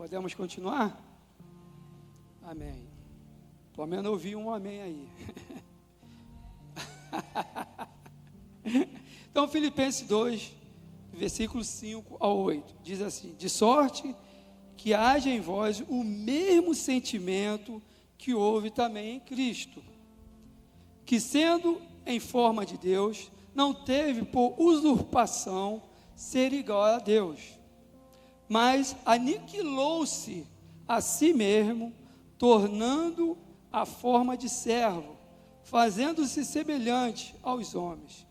Podemos continuar? Amém. Pelo menos eu ouvi um amém aí. Então, Filipenses 2, versículos 5 ao 8, diz assim: de sorte que haja em vós o mesmo sentimento que houve também em Cristo, que sendo em forma de Deus, não teve por usurpação ser igual a Deus, mas aniquilou-se a si mesmo, tornando a forma de servo, fazendo-se semelhante aos homens.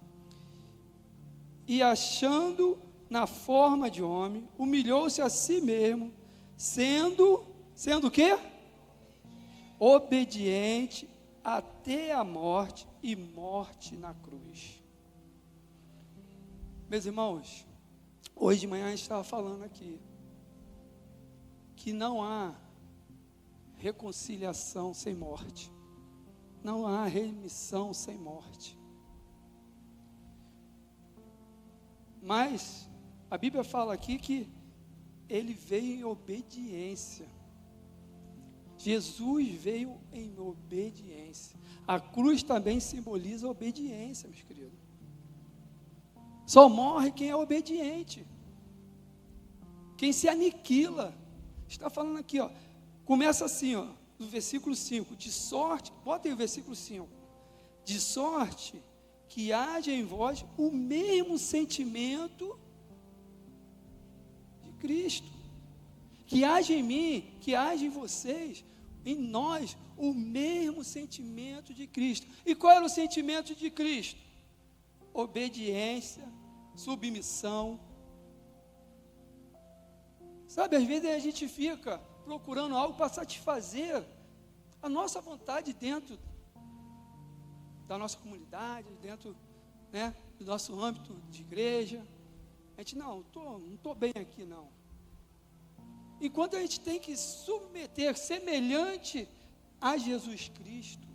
E achando na forma de homem, humilhou-se a si mesmo, sendo o quê? Obediente até a morte, e morte na cruz. Meus irmãos, hoje de manhã a gente estava falando aqui que não há reconciliação sem morte, não há remissão sem morte. Mas a Bíblia fala aqui que ele veio em obediência. Jesus veio em obediência. A cruz também simboliza obediência, meus queridos. Só morre quem é obediente, quem se aniquila. Está falando aqui, ó, começa assim, ó, no versículo 5, de sorte, bota aí o versículo 5, de sorte que haja em vós o mesmo sentimento de Cristo, que haja em mim, que haja em vocês, em nós, o mesmo sentimento de Cristo. E qual era o sentimento de Cristo? Obediência, submissão. Sabe, às vezes a gente fica procurando algo para satisfazer a nossa vontade dentro da nossa comunidade, dentro, né, do nosso âmbito de igreja. A gente, não estou bem aqui, não. Enquanto a gente tem que submeter, semelhante a Jesus Cristo,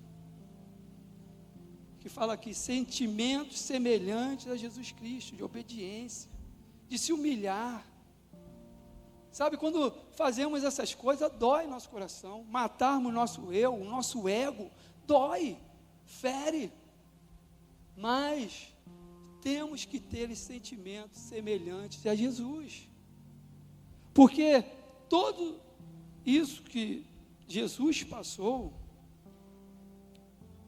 que fala aqui, sentimentos semelhantes a Jesus Cristo, de obediência, de se humilhar. Sabe, quando fazemos essas coisas, dói nosso coração. Matarmos nosso eu, o nosso ego, dói, fere. Mas temos que ter esses sentimentos semelhantes a Jesus. Porque tudo isso que Jesus passou,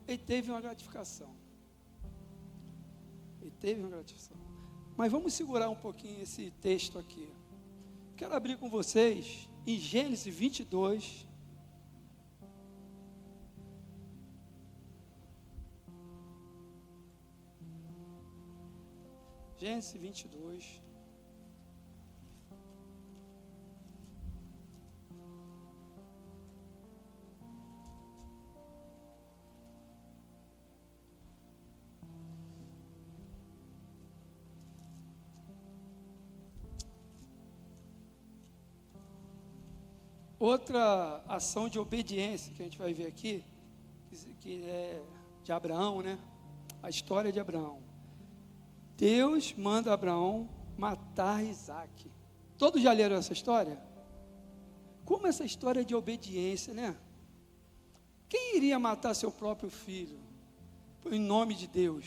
ele teve uma gratificação. Ele teve uma gratificação. Mas vamos segurar um pouquinho esse texto aqui. Quero abrir com vocês em Gênesis 22. Gênesis 22. Outra ação de obediência que a gente vai ver aqui, que é de Abraão, né? A história de Abraão. Deus manda Abraão matar Isaac. Todos já leram essa história? Como essa história de obediência, né? Quem iria matar seu próprio filho? Em nome de Deus.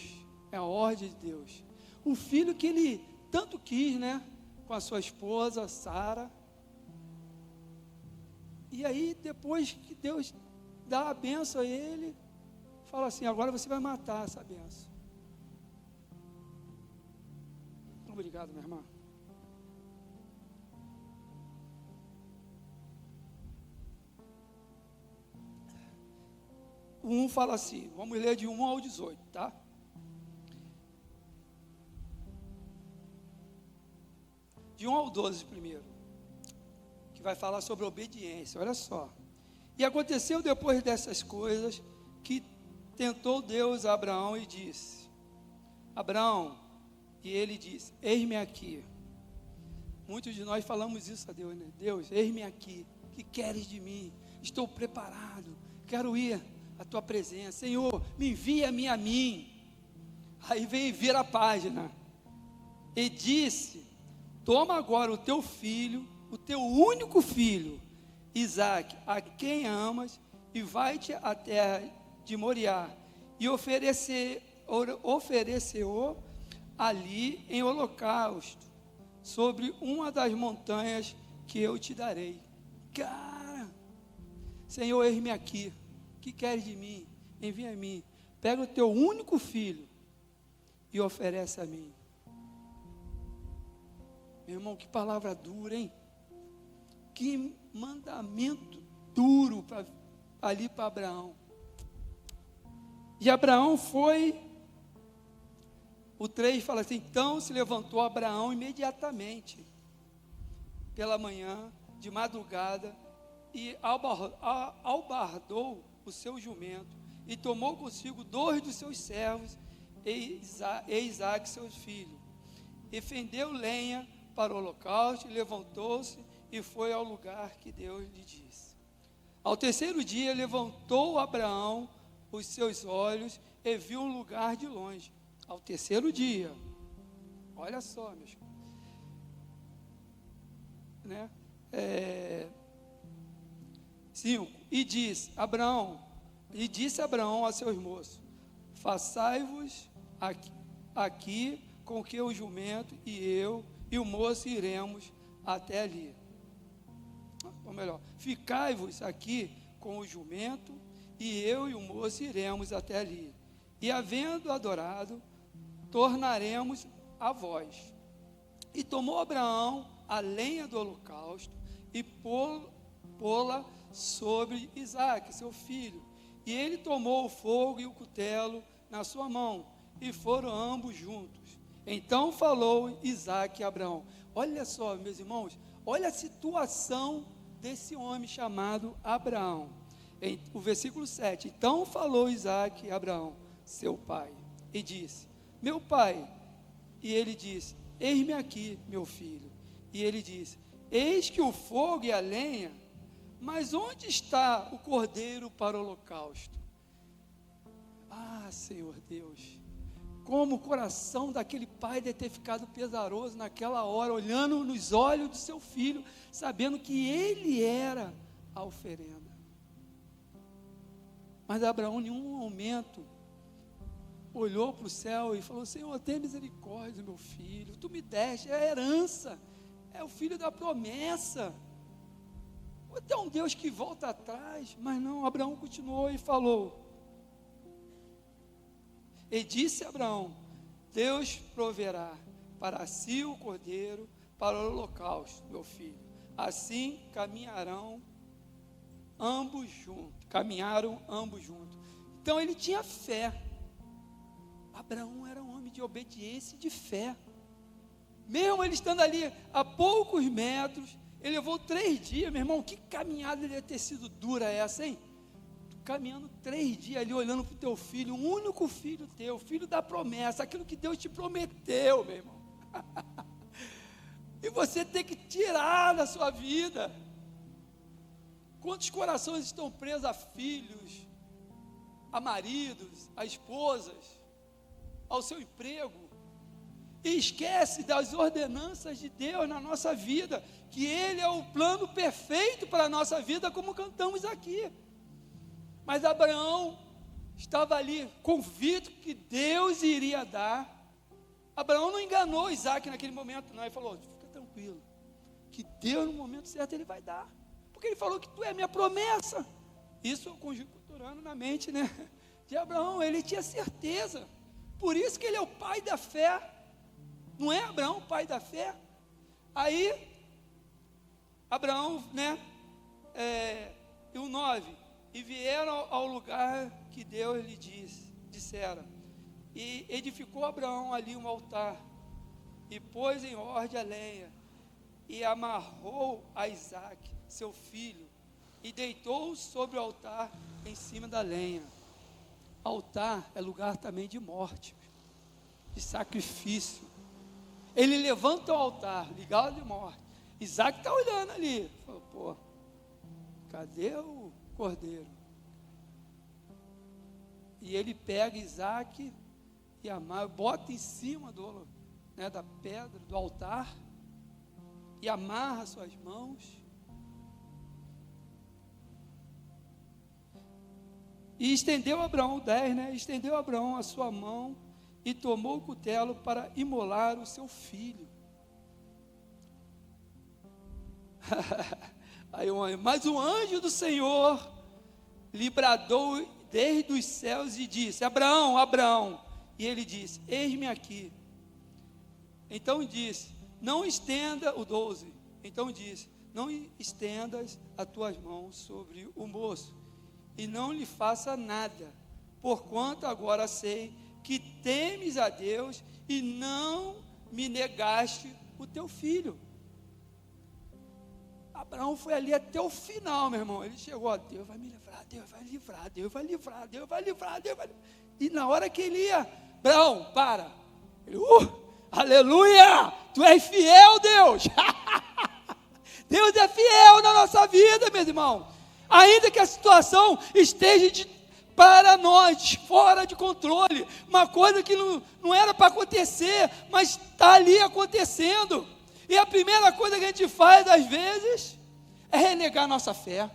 É a ordem de Deus. Um filho que ele tanto quis, né? Com a sua esposa, Sara. E aí, depois que Deus dá a benção a ele, fala assim, agora você vai matar essa benção. Obrigado, minha irmã. Um fala assim, vamos ler de 1 ao 18, tá? De 1 ao 12 primeiro, que vai falar sobre obediência, olha só. E aconteceu depois dessas coisas, que tentou Deus a Abraão e disse, Abraão, e ele disse, eis-me aqui. Muitos de nós falamos isso a Deus, né? Deus, eis-me aqui, o que queres de mim? Estou preparado, quero ir à tua presença. Senhor, me envia-me a mim. Aí vem e vira a página. E disse, toma agora o teu filho, o teu único filho, Isaque, a quem amas, e vai-te à terra de Moriá, e ofereceu ali em holocausto, sobre uma das montanhas que eu te darei. Cara, Senhor, eis-me aqui, o que queres de mim? Envia a mim, pega o teu único filho e oferece a mim. Meu irmão, que palavra dura, hein? Que mandamento duro ali para Abraão. E Abraão foi, o 3 fala assim, então se levantou Abraão imediatamente, pela manhã, de madrugada, e albardou o seu jumento, e tomou consigo 2 dos seus servos, e Isaque seu filho, e fendeu lenha para o holocausto, e levantou-se, e foi ao lugar que Deus lhe disse. Ao terceiro dia, levantou Abraão os seus olhos, e viu um lugar de longe. Ao terceiro dia, olha só, meus irmãos, né? 5, e disse Abraão a seus moços, façai-vos aqui com que o jumento e eu e o moço iremos até ali. Ou melhor, ficai-vos aqui com o jumento e eu e o moço iremos até ali. E havendo adorado, tornaremos a vós. E tomou Abraão a lenha do holocausto e pô-la sobre Isaque, seu filho. E ele tomou o fogo e o cutelo na sua mão, e foram ambos juntos. Então falou Isaque a Abraão. Olha só, meus irmãos, olha a situação desse homem chamado Abraão. O versículo 7, então falou Isaque a Abraão, seu pai, e disse, meu pai. E ele disse, eis-me aqui, meu filho. E ele disse, eis que o fogo e a lenha, mas onde está o cordeiro para o holocausto? Ah, Senhor Deus, como o coração daquele pai deve ter ficado pesaroso naquela hora, olhando nos olhos do seu filho, sabendo que ele era a oferenda. Mas Abraão, em nenhum momento, olhou para o céu e falou, Senhor, tenha misericórdia, meu filho, tu me deste, é a herança, é o filho da promessa. Até um Deus que volta atrás. Mas não, Abraão continuou e falou, e disse Abraão, Deus proverá para si o cordeiro para o holocausto, meu filho. Assim caminharam ambos juntos. Então ele tinha fé. Abraão era um homem de obediência e de fé. Mesmo ele estando ali a poucos metros, ele levou 3 dias, meu irmão. Que caminhada deve ter sido dura essa, hein? Caminhando 3 dias ali, olhando para o teu filho, o único filho teu, filho da promessa, aquilo que Deus te prometeu, meu irmão. E você tem que tirar da sua vida. Quantos corações estão presos a filhos, a maridos, a esposas, ao seu emprego, e esquece das ordenanças de Deus na nossa vida, que Ele é o plano perfeito para a nossa vida, como cantamos aqui. Mas Abraão estava ali convicto que Deus iria dar. Abraão não enganou Isaque naquele momento, não. Ele falou, fica tranquilo, que Deus no momento certo Ele vai dar, porque Ele falou que tu é a minha promessa. Isso conjecturando na mente, né, de Abraão. Ele tinha certeza, por isso que ele é o pai da fé. Não é Abraão o pai da fé? Aí Abraão, né, e o 9, e vieram ao lugar que Deus lhe dissera, e edificou Abraão ali um altar, e pôs em ordem a lenha, e amarrou a Isaque, seu filho, e deitou-o sobre o altar em cima da lenha. Altar é lugar também de morte, de sacrifício. Ele levanta o altar, ligado de morte. Isaque está olhando ali, falou, pô, cadê o cordeiro? E ele pega Isaque e amarra, bota em cima da pedra, do altar, e amarra suas mãos. E estendeu Abraão, 10, né? Estendeu Abraão a sua mão e tomou o cutelo para imolar o seu filho. Mas o anjo do Senhor lhe bradou desde os céus e disse: Abraão, Abraão. E ele disse: eis-me aqui. Então disse: não estenda, o 12. Então disse: não estendas as tuas mãos sobre o moço, e não lhe faça nada, porquanto agora sei que temes a Deus e não me negaste o teu filho. Abraão foi ali até o final, meu irmão. Ele chegou, ó, Deus vai me livrar, Deus vai livrar, Deus vai livrar, Deus vai livrar, Deus vai livrar. E na hora que ele ia, Abraão, para. Ele, aleluia, tu és fiel, Deus. Deus é fiel na nossa vida, meus irmãos. Ainda que a situação esteja para nós, fora de controle, uma coisa que não era para acontecer, mas está ali acontecendo. E a primeira coisa que a gente faz, às vezes, é renegar nossa fé,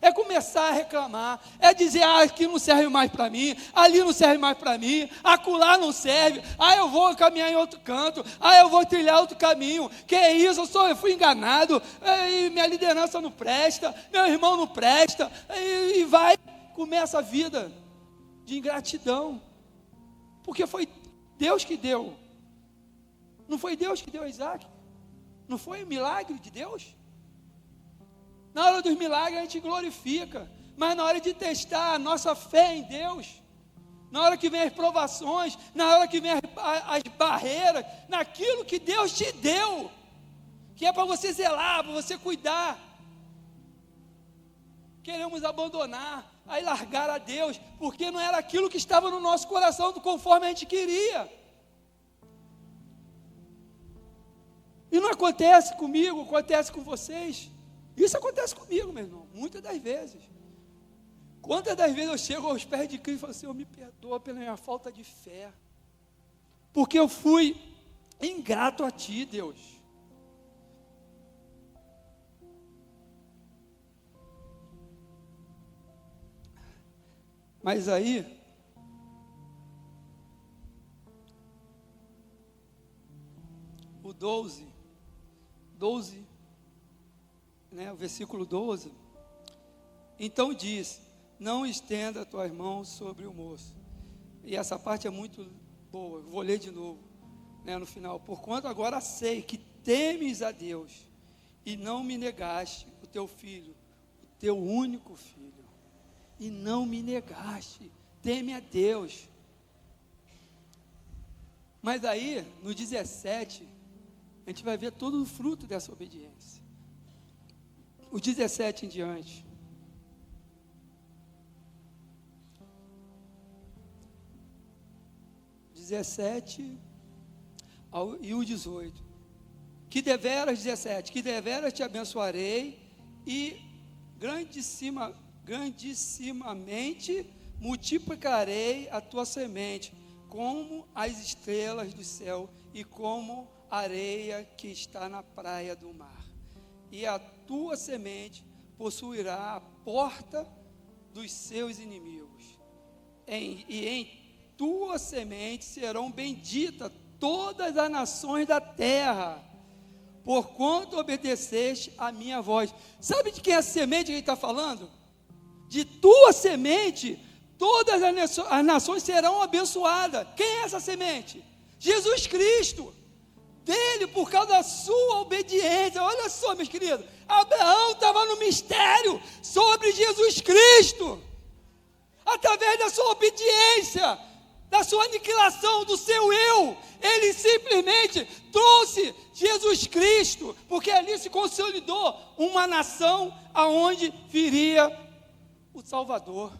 é começar a reclamar, é dizer, aqui não serve mais para mim, ali não serve mais para mim, acolá não serve, eu vou caminhar em outro canto, eu vou trilhar outro caminho, que é isso, eu fui enganado, minha liderança não presta, meu irmão não presta, e começa a vida de ingratidão, porque foi Deus que deu, não foi Deus que deu a Isaac? Não foi um milagre de Deus? Na hora dos milagres a gente glorifica, mas na hora de testar a nossa fé em Deus, na hora que vem as provações, na hora que vem as barreiras, naquilo que Deus te deu, que é para você zelar, para você cuidar, queremos abandonar, aí largar a Deus, porque não era aquilo que estava no nosso coração, conforme a gente queria. E não acontece comigo, acontece com vocês. Isso acontece comigo, meu irmão, muitas das vezes. Quantas das vezes eu chego aos pés de Cristo e falo: Senhor, me perdoa pela minha falta de fé, porque eu fui ingrato a Ti, Deus. Mas aí, o 12, né, o versículo 12, então diz: não estenda as tuas mãos sobre o moço. E essa parte é muito boa, vou ler de novo, né, no final. Porquanto agora sei que temes a Deus, e não me negaste o teu filho, o teu único filho, e não me negaste, teme a Deus. Mas aí, no 17, a gente vai ver todo o fruto dessa obediência. O 17 em diante. E o 18. Que deveras, 17, que deveras te abençoarei e grandissimamente multiplicarei a tua semente, como as estrelas do céu e como a areia que está na praia do mar. E a tua semente possuirá a porta dos seus inimigos. E em tua semente serão benditas todas as nações da terra, porquanto obedeceste a minha voz. Sabe de quem é a semente que ele está falando? De tua semente, todas as nações serão abençoadas. Quem é essa semente? Jesus Cristo. Dele, por causa da sua obediência. Olha só, meus queridos, Abraão estava no mistério sobre Jesus Cristo, através da sua obediência, da sua aniquilação do seu eu, ele simplesmente trouxe Jesus Cristo, porque ali se consolidou uma nação aonde viria o Salvador.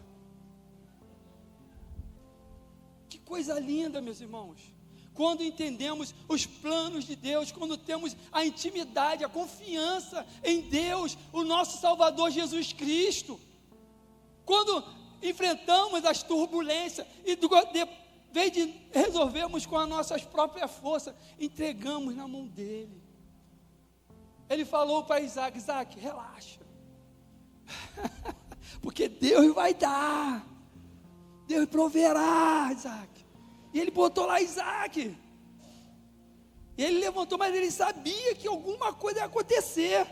Que coisa linda, meus irmãos. Quando entendemos os planos de Deus, quando temos a intimidade, a confiança em Deus, o nosso Salvador Jesus Cristo, quando enfrentamos as turbulências e de vez de resolvermos com as nossas próprias forças, entregamos na mão dele. Ele falou para Isaac: Isaac, relaxa, porque Deus vai dar, Deus proverá, Isaac. E ele botou lá Isaac, e ele levantou, mas ele sabia que alguma coisa ia acontecer.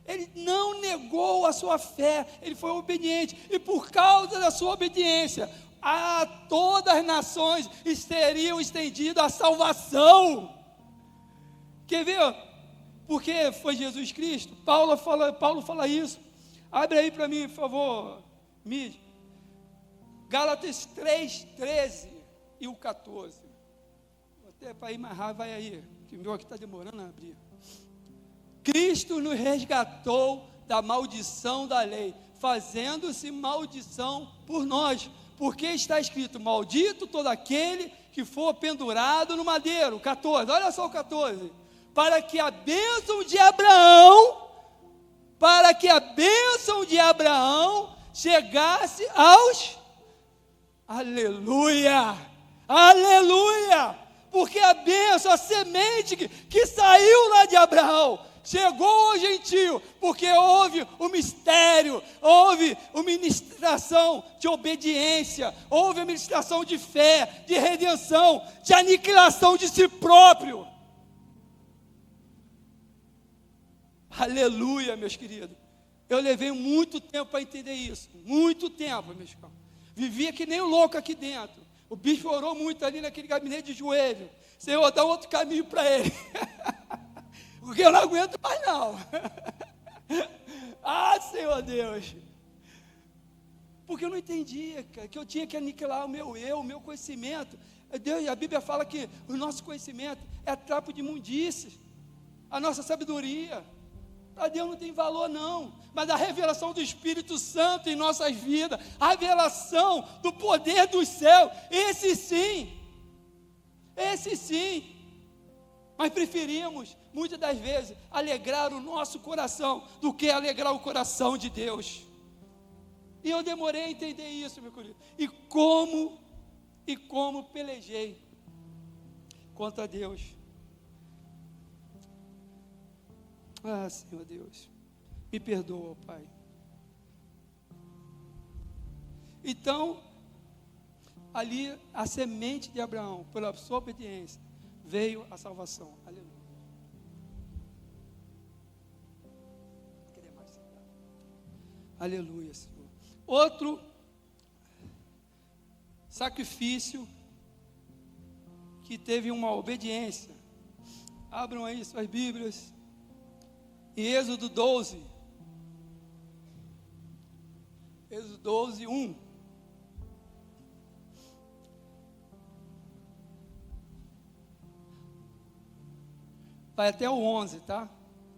Ele não negou a sua fé, ele foi obediente, e por causa da sua obediência, a todas as nações teriam estendido a salvação. Quer ver? Porque foi Jesus Cristo. Paulo fala isso. Abre aí para mim, por favor, Mídia. Gálatas 3:13 e o 14. Até para ir mais rápido, vai aí, que o meu aqui está demorando a abrir. Cristo nos resgatou da maldição da lei, fazendo-se maldição por nós, porque está escrito: maldito todo aquele que for pendurado no madeiro. 14, olha só o 14. Para que a bênção de Abraão chegasse aos, aleluia, aleluia, porque a bênção, a semente que saiu lá de Abraão, chegou ao gentio, porque houve o mistério, houve uma ministração de obediência, houve a ministração de fé, de redenção, de aniquilação de si próprio. Aleluia, meus queridos. Eu levei muito tempo para entender isso, muito tempo, meus irmãos. Vivia que nem um louco aqui dentro. O bicho orou muito ali naquele gabinete de joelho: Senhor, dá outro caminho para ele. Porque eu não aguento mais não. Ah, Senhor Deus. Porque eu não entendia, cara, que eu tinha que aniquilar o meu conhecimento. Deus, a Bíblia fala que o nosso conhecimento é trapo de imundície. A nossa sabedoria, para Deus não tem valor não. Mas a revelação do Espírito Santo em nossas vidas, a revelação do poder do céu, esse sim. Mas preferimos, muitas das vezes, alegrar o nosso coração do que alegrar o coração de Deus. E eu demorei a entender isso, meu querido. E como pelejei contra Deus. Ah, Senhor Deus, me perdoa, Pai. Então, ali, a semente de Abraão, pela sua obediência, veio a salvação. Aleluia. Aleluia, Senhor. Outro sacrifício que teve uma obediência. Abram aí suas Bíblias. Em Êxodo 12. Êxodo 12, 1. Vai até o 11, tá?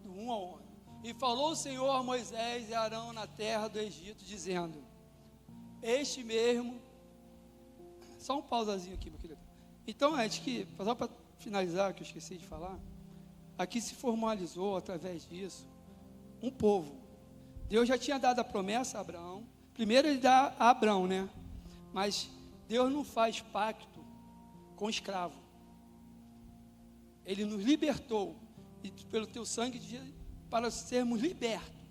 Do 1 ao 11. E falou o Senhor a Moisés e Arão na terra do Egito, dizendo: este mesmo... Só um pausazinho aqui, meu querido. Então, acho que, só para finalizar, que eu esqueci de falar, aqui se formalizou, através disso, um povo. Deus já tinha dado a promessa a Abraão. Primeiro ele dá a Abraão, né? Mas Deus não faz pacto com escravo. Ele nos libertou, e pelo teu sangue, para sermos libertos.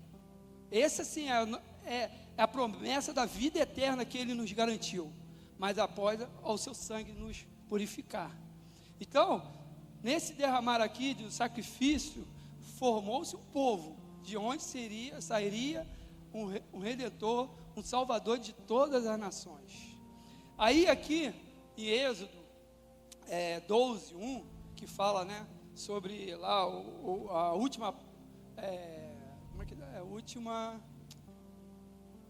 Essa sim é a promessa da vida eterna que Ele nos garantiu. Mas após ao seu sangue nos purificar. Então, nesse derramar aqui do sacrifício, formou-se um povo, de onde sairia um Redentor, um Salvador de todas as nações. Aí aqui, em Êxodo 12, 1, que fala, né, sobre lá a última, como é que é? A última,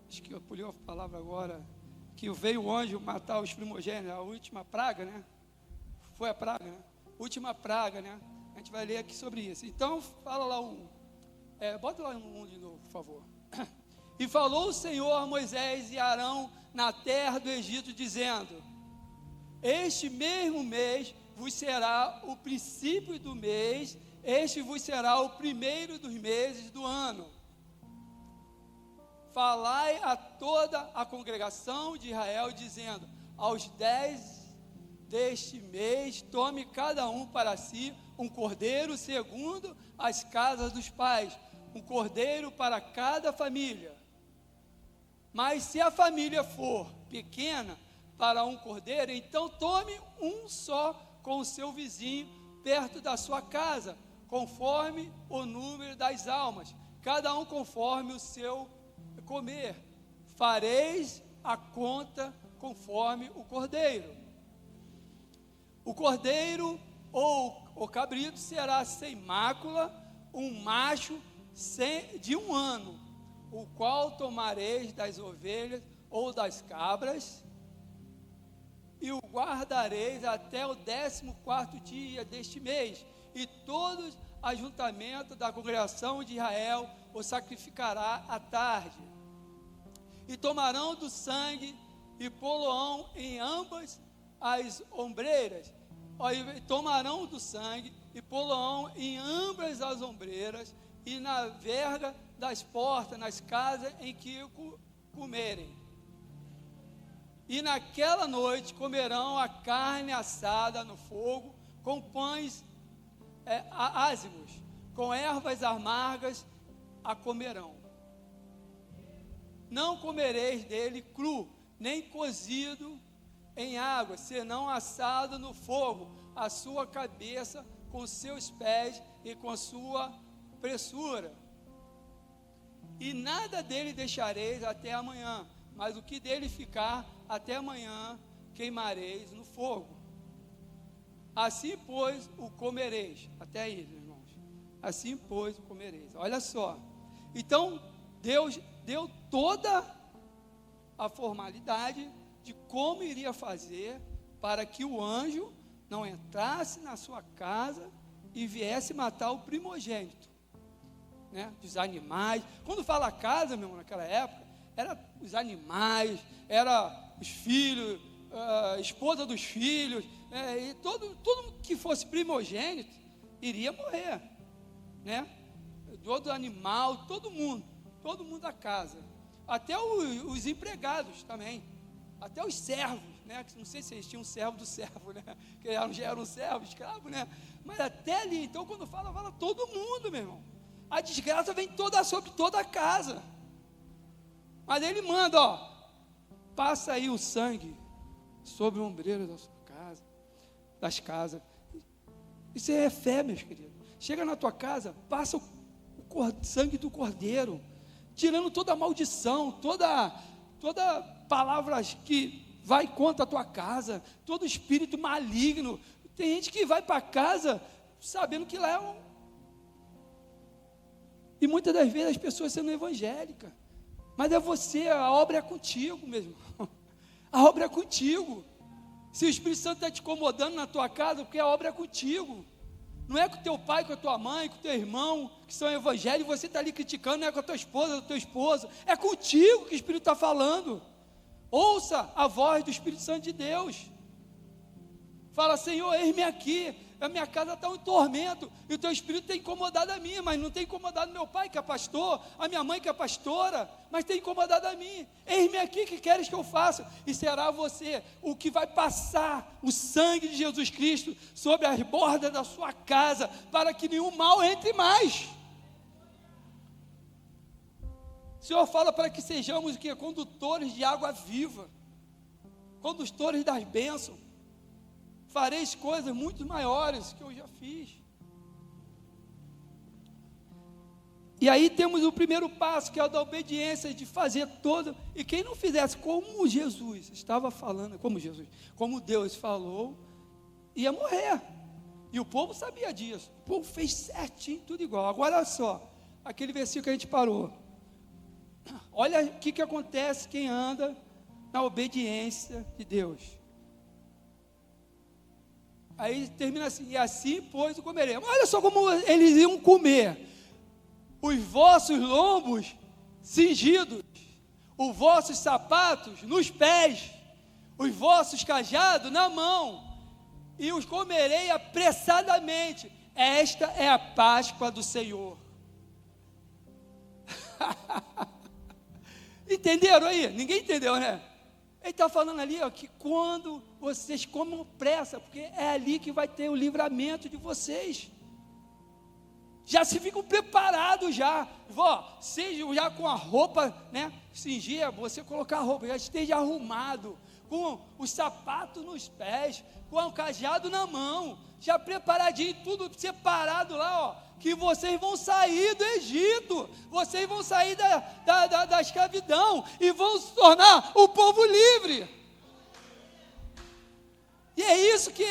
acho que eu pulei a palavra agora, que veio o anjo matar os primogênitos, a última praga, né? Foi a praga, né? Última praga, né? A gente vai ler aqui sobre isso. Então, fala lá bota lá um de novo, por favor. E falou o Senhor a Moisés e Arão na terra do Egito, dizendo: este mesmo mês vos será o princípio do mês, este vos será o primeiro dos meses do ano. Falai a toda a congregação de Israel, dizendo: aos 10 deste mês, tome cada um para si um cordeiro segundo as casas dos pais, um cordeiro para cada família. Mas se a família for pequena para um cordeiro, então tome um só com o seu vizinho perto da sua casa, conforme o número das almas, cada um conforme o seu comer. Fareis a conta conforme o cordeiro. O cordeiro ou o cabrito será sem mácula, um macho de 1 ano, o qual tomareis das ovelhas ou das cabras, e o guardareis até o 14º dia deste mês, e todos ajuntamento da congregação de Israel o sacrificará à tarde. E tomarão do sangue e pô-lo-ão em ambas as ombreiras. E tomarão do sangue e pô-lo-ão em ambas as ombreiras e na verga das portas, nas casas em que comerem. E naquela noite comerão a carne assada no fogo, com pães ázimos, com ervas amargas a comerão. Não comereis dele cru, nem cozido em água, senão assado no fogo, a sua cabeça com seus pés e com sua pressura. E nada dele deixareis até amanhã, mas o que dele ficar até amanhã queimareis no fogo. Assim, pois, o comereis. Até aí, irmãos. Assim, pois, o comereis. Olha só. Então, Deus deu toda a formalidade de como iria fazer para que o anjo não entrasse na sua casa e viesse matar o primogênito, né, dos animais. Quando fala casa, meu irmão, naquela época, era os animais, era os filhos, a esposa dos filhos, e todo que fosse primogênito iria morrer, né? Todo animal, todo mundo da casa, até os empregados também, até os servos, né? Não sei se eles tinham um servo do servo, né? Que já era um servo, escravo, né? Mas até ali, então quando fala todo mundo, meu irmão. A desgraça vem toda sobre toda a casa. Mas ele manda, passa aí o sangue sobre o ombreiro da sua casa, das casas. Isso é fé, meus queridos. Chega na tua casa, passa o sangue do cordeiro, tirando toda a maldição, toda palavras que vai contra a tua casa, todo espírito maligno. Tem gente que vai para casa sabendo que lá é e muitas das vezes as pessoas sendo evangélicas, mas é você, a obra é contigo mesmo. A obra é contigo. Se o Espírito Santo está te incomodando na tua casa, porque a obra é contigo. Não é com o teu pai, com a tua mãe, com o teu irmão, que são evangélicos, você está ali criticando, não é com a tua esposa, com o teu esposo, é contigo que o Espírito está falando. Ouça a voz do Espírito Santo de Deus. Fala, Senhor, eis-me aqui, a minha casa está um tormento, e o teu Espírito tem incomodado a mim, mas não tem incomodado meu pai que é pastor, a minha mãe que é pastora, mas tem incomodado a mim. Eis-me aqui, que queres que eu faça? E será você o que vai passar o sangue de Jesus Cristo sobre as bordas da sua casa, para que nenhum mal entre mais. O Senhor fala para que sejamos o quê? Condutores de água viva, condutores das bênçãos. Fareis coisas muito maiores que eu já fiz. E aí temos o primeiro passo, que é o da obediência, de fazer todo. E quem não fizesse como Jesus estava falando, como Deus falou, ia morrer. E o povo sabia disso. O povo fez certinho, tudo igual. Agora olha só, aquele versículo que a gente parou. Olha o que acontece quem anda na obediência de Deus. Aí termina assim, e assim, pois, o comeremos. Olha só como eles iam comer. Os vossos lombos cingidos, os vossos sapatos nos pés, os vossos cajados na mão, e os comerei apressadamente. Esta é a Páscoa do Senhor. Entenderam aí? Ninguém entendeu, né? Ele está falando ali, ó, que quando vocês comam pressa, porque é ali que vai ter o livramento de vocês. Já se ficam preparados já. Seja já com a roupa, né? Cingir, você colocar a roupa, já esteja arrumado, com os sapatos nos pés, com o cajado na mão, já preparadinho, tudo separado lá, ó, que vocês vão sair do Egito, vocês vão sair da escravidão e vão se tornar o povo livre. E é isso que,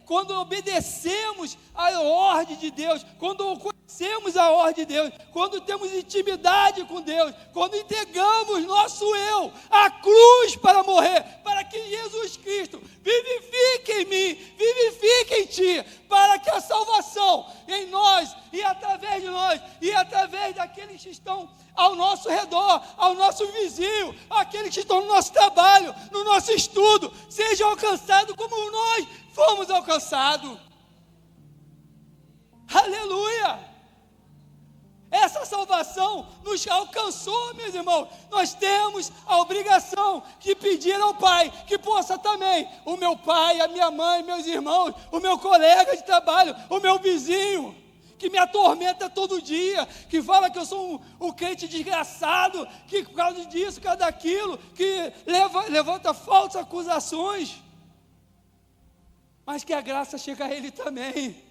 quando obedecemos a ordem de Deus, quando conhecemos a ordem de Deus, quando temos intimidade com Deus, quando entregamos nosso eu à cruz para morrer, para que Jesus Cristo vivifique em mim, vivifique em ti, para que a salvação em nós e através de nós e através daqueles que estão ao nosso redor, ao nosso vizinho, aqueles que estão no nosso trabalho, no nosso estudo, sejam alcançados como nós fomos alcançados. Aleluia! Essa salvação nos alcançou, meus irmãos. Nós temos a obrigação de pedir ao Pai que possa também, o meu pai, a minha mãe, meus irmãos, o meu colega de trabalho, o meu vizinho, que me atormenta todo dia, que fala que eu sou um crente desgraçado, que por causa disso, por causa daquilo, que levanta falsas acusações, mas que a graça chega a ele também.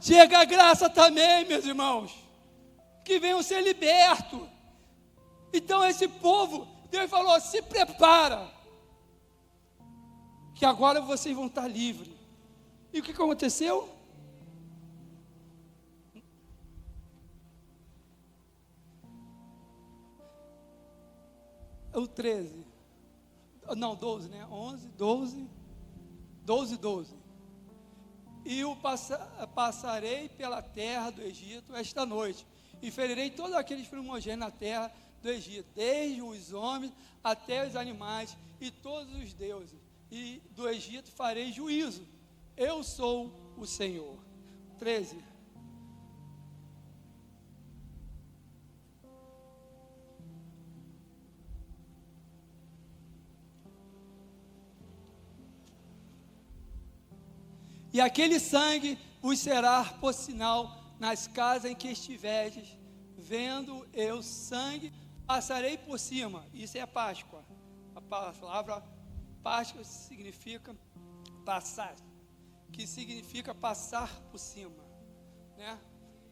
Chega a graça também, meus irmãos, que venham ser libertos. Então esse povo, Deus falou, se prepara, que agora vocês vão estar livres. E o que aconteceu? O 13, não, 12, né? 11, 12, 12. E passarei pela terra do Egito esta noite, e ferirei todos aqueles primogênitos na terra do Egito, desde os homens até os animais e todos os deuses, e do Egito farei juízo. Eu sou o Senhor. 13. E aquele sangue vos será por sinal nas casas em que estiverdes, vendo eu sangue, passarei por cima. Isso é a Páscoa. A palavra Páscoa significa passar, que significa passar por cima, né?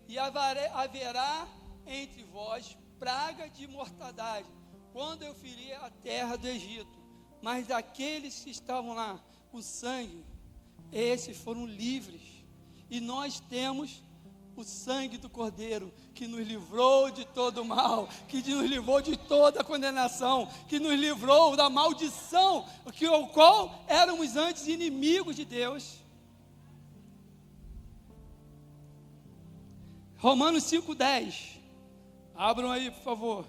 E haverá entre vós praga de mortandade, quando eu ferir a terra do Egito. Mas aqueles que estavam lá com sangue, esses foram livres, e nós temos o sangue do Cordeiro, que nos livrou de todo mal, que nos livrou de toda condenação, que nos livrou da maldição, o qual éramos antes inimigos de Deus. Romanos 5:10, abram aí, por favor.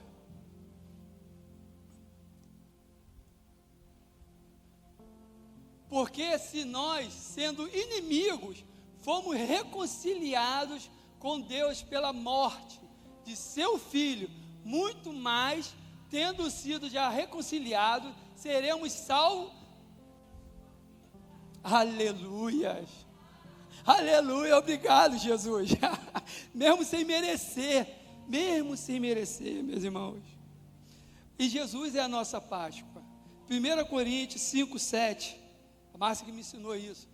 Porque se nós, sendo inimigos, fomos reconciliados com Deus pela morte de seu Filho, muito mais, tendo sido já reconciliados, seremos salvos. Aleluias! Aleluia! Obrigado, Jesus! Mesmo sem merecer, meus irmãos. E Jesus é a nossa Páscoa. 1 Coríntios 5:7. A Márcia que me ensinou isso.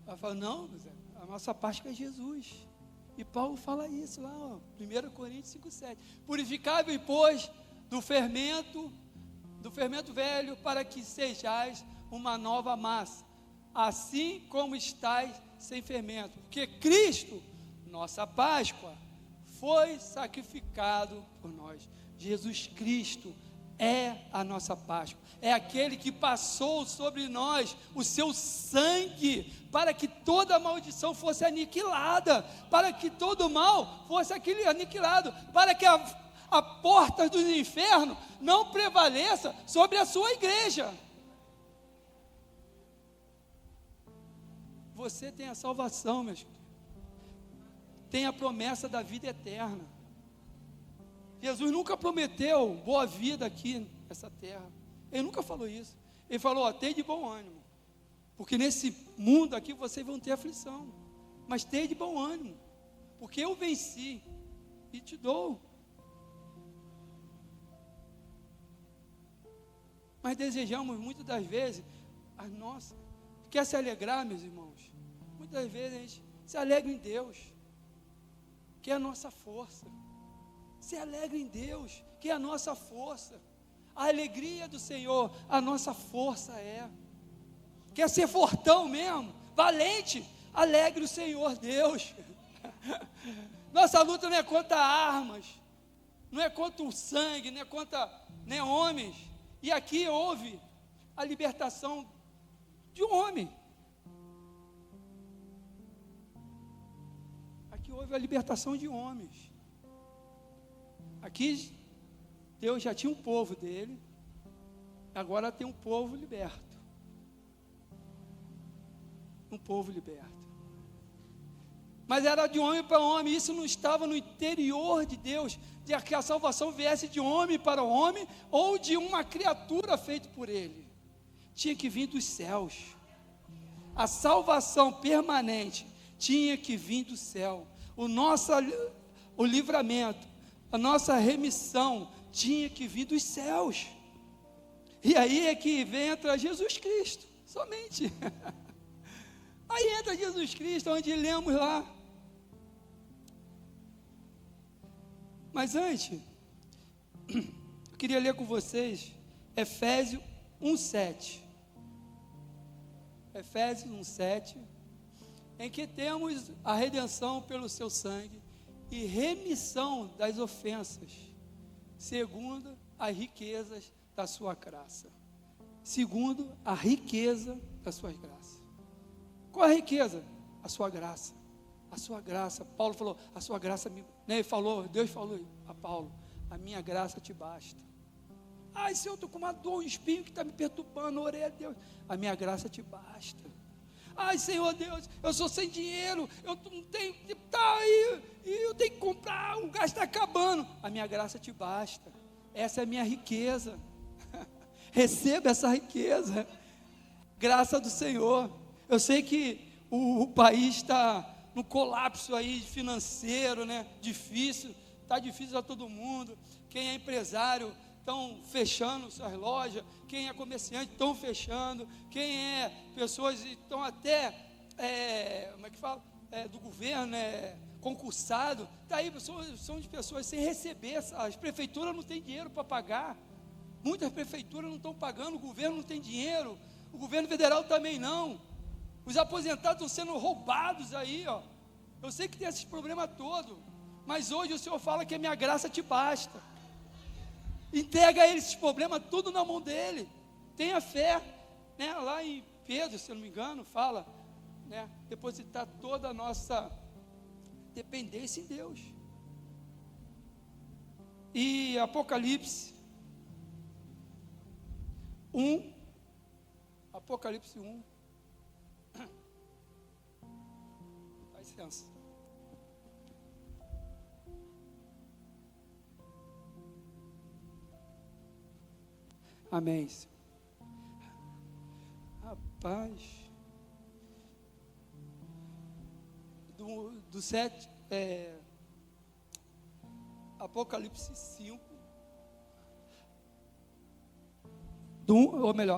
Ela fala, não, a nossa Páscoa é Jesus. E Paulo fala isso lá, ó, 1 Coríntios 5:7. Purificai-vos, pois, do fermento velho, para que sejais uma nova massa, assim como estáis sem fermento. Porque Cristo, nossa Páscoa, foi sacrificado por nós. Jesus Cristo é a nossa Páscoa, é aquele que passou sobre nós o seu sangue, para que toda maldição fosse aniquilada, para que todo mal fosse aniquilado, para que a porta do inferno não prevaleça sobre a sua igreja. Você tem a salvação, meus queridos, tem a promessa da vida eterna. Jesus nunca prometeu boa vida aqui nessa terra. Ele nunca falou isso. Ele falou: tenha de bom ânimo, porque nesse mundo aqui vocês vão ter aflição, mas tenha de bom ânimo, porque eu venci e te dou. Mas desejamos muitas das vezes, quer se alegrar, meus irmãos? Muitas vezes a gente se alegra em Deus, que é a nossa força. Se alegra em Deus, que é a nossa força. A alegria do Senhor, a nossa força é. Quer ser fortão mesmo, valente, alegre o Senhor Deus. Nossa luta não é contra armas, não é contra o sangue, não é contra homens. E aqui houve a libertação de um homem. Aqui houve a libertação de homens. Aqui Deus já tinha um povo dele, agora tem um povo liberto. Um povo liberto. Mas era de homem para homem, isso não estava no interior de Deus, de que a salvação viesse de homem para homem, ou de uma criatura feita por ele. Tinha que vir dos céus. A salvação permanente tinha que vir do céu. O livramento, a nossa remissão tinha que vir dos céus. E aí é que entra Jesus Cristo, somente. Aí entra Jesus Cristo, onde lemos lá. Mas antes, eu queria ler com vocês Efésios 1:7. Efésios 1:7, em que temos a redenção pelo seu sangue e remissão das ofensas, segundo as riquezas da sua graça. Segundo a riqueza das suas graças. Qual a riqueza? A sua graça. A sua graça. Paulo falou: a sua graça me... Deus falou a Paulo: a minha graça te basta. Ai, Senhor, eu estou com uma dor, um espinho que está me perturbando, orei a Deus. A minha graça te basta. Ai, Senhor Deus, eu sou sem dinheiro, eu não tenho, eu tenho que comprar, o gás está acabando. A minha graça te basta. Essa é a minha riqueza. Receba essa riqueza. Graça do Senhor. Eu sei que o país está no colapso aí financeiro, né? Difícil, está difícil a todo mundo. Quem é empresário estão fechando suas lojas, quem é comerciante estão fechando, quem é pessoas estão até, como é que fala, do governo, concursado, está aí, são de pessoas sem receber, as prefeituras não têm dinheiro para pagar, muitas prefeituras não estão pagando, o governo não tem dinheiro, o governo federal também não, os aposentados estão sendo roubados aí, ó. Eu sei que tem esses problemas todos, mas hoje o Senhor fala que a minha graça te basta. Entrega a ele esses problemas tudo na mão dele. Tenha fé, né? Lá em Pedro, se eu não me engano, fala, né? Depositar toda a nossa dependência em Deus. E Apocalipse 1, Apocalipse 1. Dá licença. Amém. Rapaz, do 7, Apocalipse 5,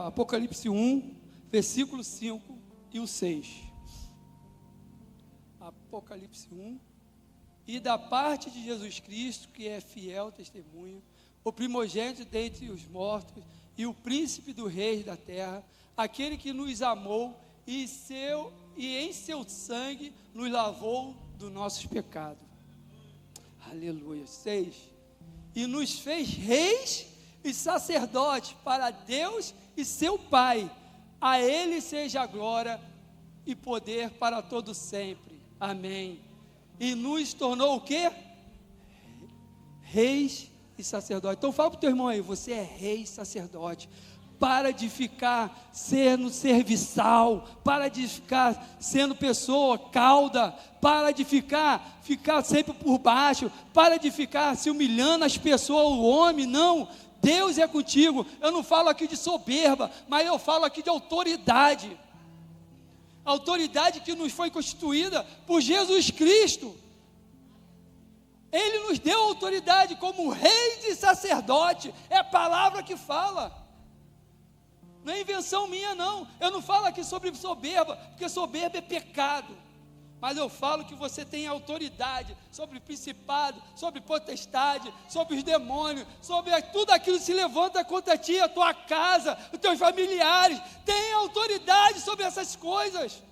Apocalipse 1, versículo 5 e o 6. Apocalipse 1, e da parte de Jesus Cristo, que é fiel testemunho, o primogênito dentre os mortos, e o príncipe do rei da terra, aquele que nos amou e em seu sangue nos lavou dos nossos pecados. Aleluia. 6. E nos fez reis e sacerdotes para Deus e seu Pai. A Ele seja a glória e poder para todo sempre. Amém. E nos tornou o quê? Reis e sacerdote. Então fala para o teu irmão aí: você é rei e sacerdote. Para de ficar sendo serviçal, para de ficar sendo pessoa cauda, para de ficar sempre por baixo, para de ficar se humilhando as pessoas, o homem, não. Deus é contigo. Eu não falo aqui de soberba, mas eu falo aqui de autoridade. Autoridade que nos foi constituída por Jesus Cristo. Ele nos deu autoridade como reis e sacerdote. É a palavra que fala. Não é invenção minha, não. Eu não falo aqui sobre soberba, porque soberba é pecado. Mas eu falo que você tem autoridade sobre o principado, sobre potestade, sobre os demônios, sobre tudo aquilo que se levanta contra ti, a tua casa, os teus familiares. Tem autoridade sobre essas coisas.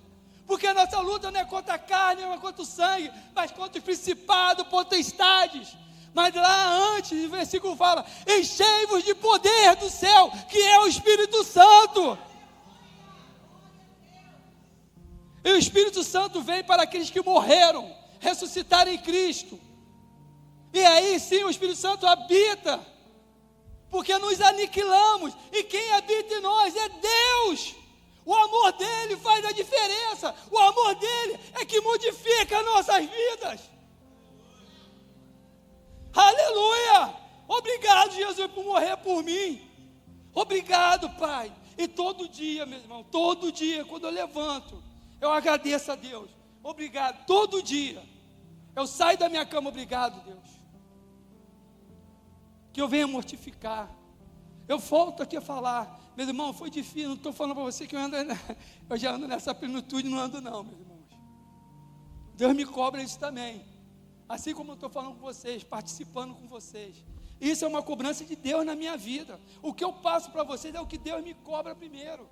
Porque a nossa luta não é contra a carne, não é contra o sangue, mas contra os principados, potestades. Mas lá antes, o versículo fala: enchei-vos de poder do céu, que é o Espírito Santo. E o Espírito Santo vem para aqueles que morreram, ressuscitaram em Cristo. E aí sim o Espírito Santo habita, porque nos aniquilamos. E quem habita em nós é Deus. O amor dele faz a diferença. O amor dele é que modifica as nossas vidas. Aleluia! Obrigado, Jesus, por morrer por mim. Obrigado, Pai. E todo dia, meu irmão, todo dia, quando eu levanto, eu agradeço a Deus. Obrigado, todo dia. Eu saio da minha cama, obrigado, Deus. Que eu venha mortificar. Eu volto aqui a falar, meu irmão, foi difícil. Não estou falando para você que eu já ando nessa plenitude, não ando não, meus irmãos. Deus me cobra isso também. Assim como eu estou falando com vocês, participando com vocês. Isso é uma cobrança de Deus na minha vida. O que eu passo para vocês é o que Deus me cobra primeiro.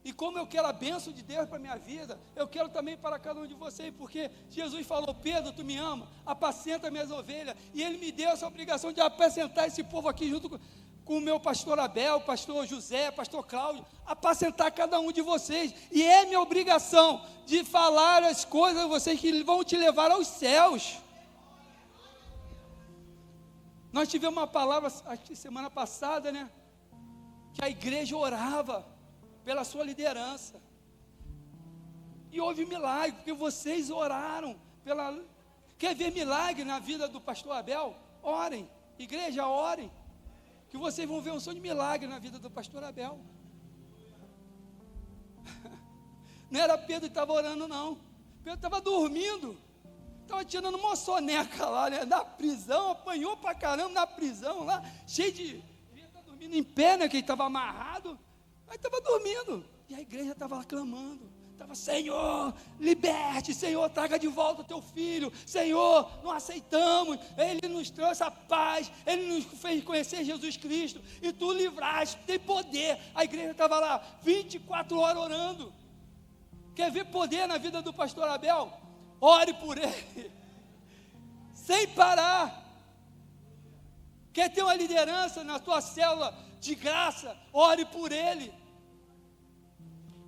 E como eu quero a bênção de Deus para a minha vida, eu quero também para cada um de vocês, porque Jesus falou: Pedro, tu me ama, apacenta minhas ovelhas, e Ele me deu essa obrigação de apacentar esse povo aqui junto com o meu pastor Abel, pastor José, pastor Cláudio, apacentar cada um de vocês, e é minha obrigação de falar as coisas a vocês que vão te levar aos céus. Nós tivemos uma palavra aqui semana passada, né? Que a igreja orava pela sua liderança, e houve milagre, porque vocês oraram quer ver milagre na vida do pastor Abel? Orem, igreja, orem, que vocês vão ver um sonho de milagre na vida do pastor Abel. Não era Pedro que estava orando, não. Pedro estava dormindo, estava tirando uma soneca lá, né, na prisão, apanhou pra caramba na prisão lá, cheio de, devia estar dormindo em pé, né, que ele estava amarrado, mas estava dormindo, e a igreja estava lá clamando, estava: Senhor, liberte, Senhor, traga de volta o teu filho, Senhor, não aceitamos, Ele nos trouxe a paz, Ele nos fez conhecer Jesus Cristo, e tu livraste, tem poder. A igreja estava lá 24 horas orando. Quer ver poder na vida do pastor Abel? Ore por ele, sem parar. Quer ter uma liderança na tua célula de graça? Ore por ele.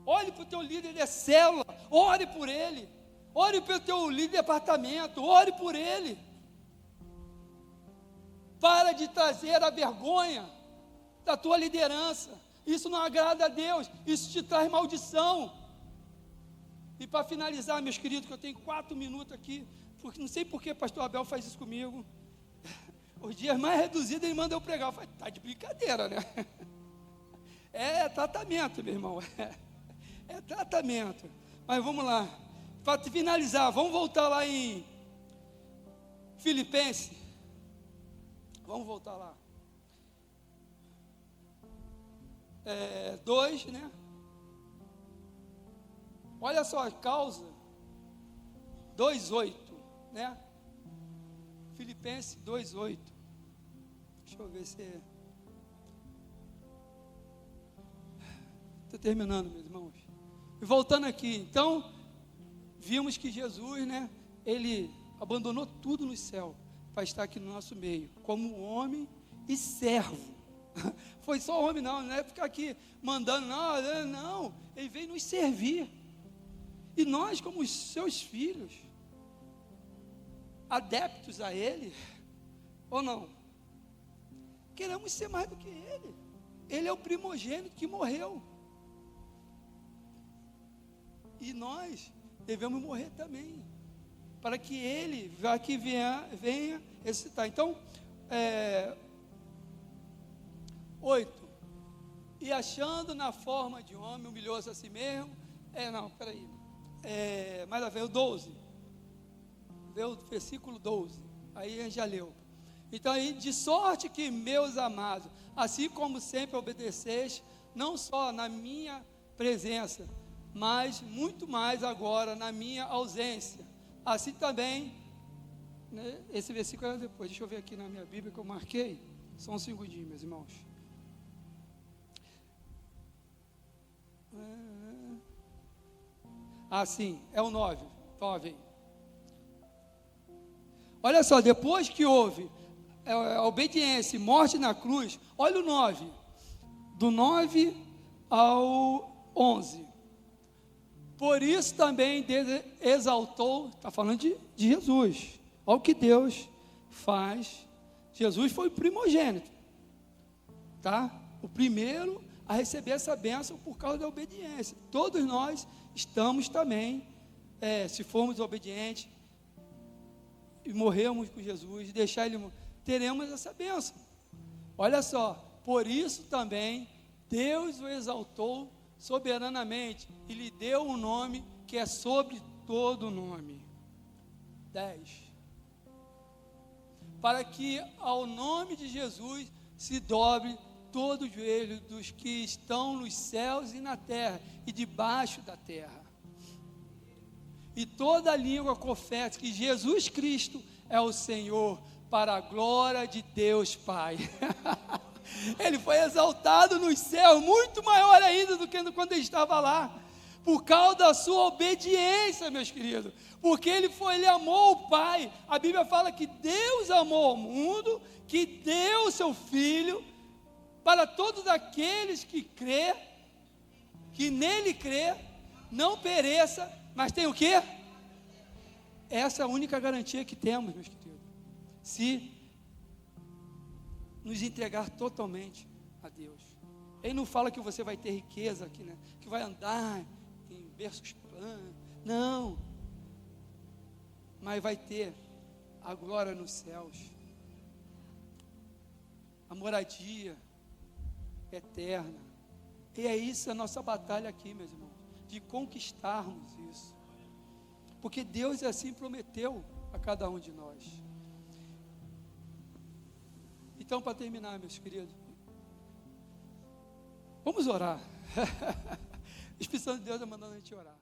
Ore para o teu líder de célula, ore por ele. Ore pelo teu líder de departamento, ore por ele. Para de trazer a vergonha da tua liderança. Isso não agrada a Deus, isso te traz maldição. E para finalizar, meus queridos, que eu tenho 4 minutos aqui, porque não sei por que pastor Abel faz isso comigo. Os dias mais reduzidos ele manda eu pregar. Eu falei: tá de brincadeira, né? É tratamento, meu irmão. É tratamento. Mas vamos lá. Para finalizar, vamos voltar lá em Filipenses. Vamos voltar lá. 2, né? Olha só a causa. 2:8, né? Filipenses 2:8. Deixa eu ver se estou terminando, meus irmãos. E voltando aqui, então, vimos que Jesus, né? Ele abandonou tudo no céu para estar aqui no nosso meio, como homem e servo. Foi só homem, não é ficar aqui mandando, não. Ele veio nos servir. E nós, como os seus filhos, adeptos a Ele, ou não? queremos ser mais do que Ele. Ele é o primogênito que morreu. E nós devemos morrer também, para que Ele aqui venha ressuscitar. Então, 8. E achando na forma de homem, humilhou-se a si mesmo. Mais a ver, o 12. Vê o versículo 12. Aí a gente já leu. Então, aí, de sorte que, meus amados, assim como sempre obedeceis, não só na minha presença, mas muito mais agora na minha ausência. Assim também, né, esse versículo é depois. Deixa eu ver aqui na minha Bíblia que eu marquei. Só um segundinho, meus irmãos. Sim, é o 9. 9. Olha só, depois que houve a obediência e morte na cruz, olha o 9. Do 9 ao 11. Por isso também exaltou, está falando de Jesus. Olha o que Deus faz. Jesus foi o primogênito, tá? O primeiro a receber essa bênção por causa da obediência. Todos nós estamos também, se formos obedientes e morrermos com Jesus, deixar Ele, teremos essa bênção. Olha só, por isso também Deus o exaltou soberanamente e lhe deu um nome que é sobre todo nome. 10. Para que ao nome de Jesus se dobre todo o joelho dos que estão nos céus e na terra e debaixo da terra, e toda língua confesse que Jesus Cristo é o Senhor, para a glória de Deus Pai. Ele foi exaltado nos céus, muito maior ainda do que quando ele estava lá, por causa da sua obediência, meus queridos, porque ele amou o Pai. A Bíblia fala que Deus amou o mundo, que deu o seu Filho, para todos aqueles que nele crê, não pereça, mas tem o quê? Essa é a única garantia que temos, meus queridos, se nos entregar totalmente a Deus. Ele não fala que você vai ter riqueza aqui, né? Que vai andar em berços planos, não, mas vai ter a glória nos céus, a moradia eterna. E é isso a nossa batalha aqui, meus irmãos, de conquistarmos isso, porque Deus assim prometeu a cada um de nós. Então, para terminar, meus queridos, vamos orar. O Espírito Santo de Deus está mandando a gente orar.